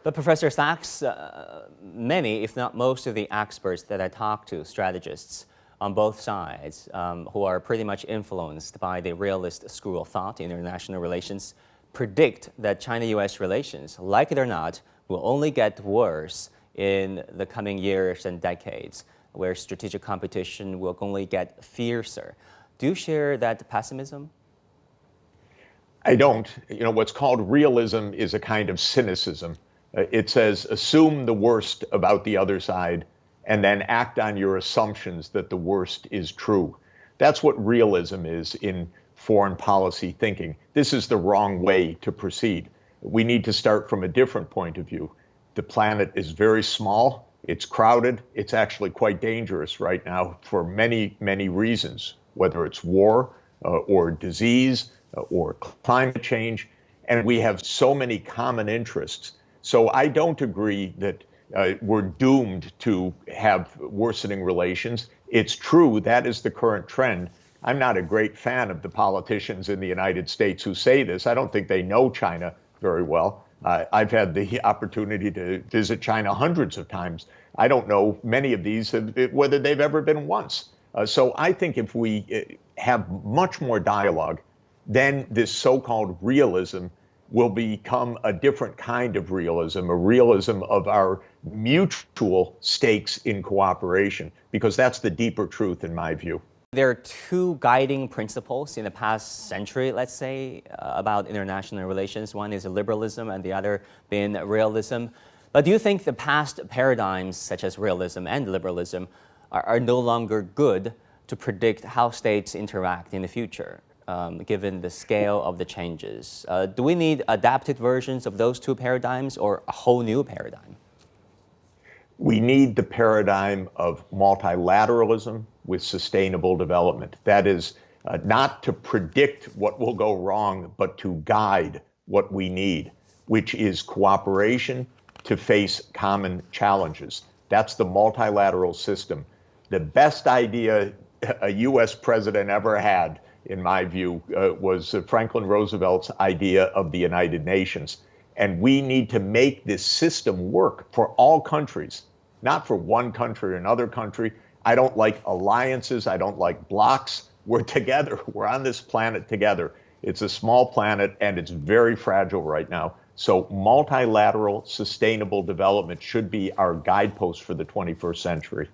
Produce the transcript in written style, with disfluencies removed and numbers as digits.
But Professor Sachs, many, if not most of the experts that I talk to, strategists on both sides, who are pretty much influenced by the realist school of thought in international relations, predict that China-U.S. relations, like it or not, will only get worse in the coming years and decades, where strategic competition will only get fiercer. Do you share that pessimism? I don't. What's called realism is a kind of cynicism. It says, assume the worst about the other side, and then act on your assumptions that the worst is true. That's what realism is in foreign policy thinking. This is the wrong way to proceed. We need to start from a different point of view. The planet is very small, it's crowded, it's actually quite dangerous right now for many, many reasons, whether it's war or disease or climate change, and we have so many common interests. So I don't agree that we're doomed to have worsening relations. It's true, that is the current trend. I'm not a great fan of the politicians in the United States who say this. I don't think they know China very well. I've had the opportunity to visit China hundreds of times. I don't know many of these, whether they've ever been once. So I think if we have much more dialogue, then this so-called realism will become a different kind of realism, a realism of our mutual stakes in cooperation, because that's the deeper truth in my view. There are two guiding principles in the past century, let's say, about international relations. One is liberalism and the other being realism. But do you think the past paradigms, such as realism and liberalism, are no longer good to predict how states interact in the future, given the scale of the changes? Do we need adapted versions of those two paradigms or a whole new paradigm? We need the paradigm of multilateralism with sustainable development. That is, not to predict what will go wrong, but to guide what we need, which is cooperation to face common challenges. That's the multilateral system. The best idea a U.S. president ever had, in my view, was Franklin Roosevelt's idea of the United Nations. And we need to make this system work for all countries, not for one country or another country. I don't like alliances. I don't like blocs. We're together. We're on this planet together. It's a small planet and it's very fragile right now. So multilateral, sustainable development should be our guidepost for the 21st century.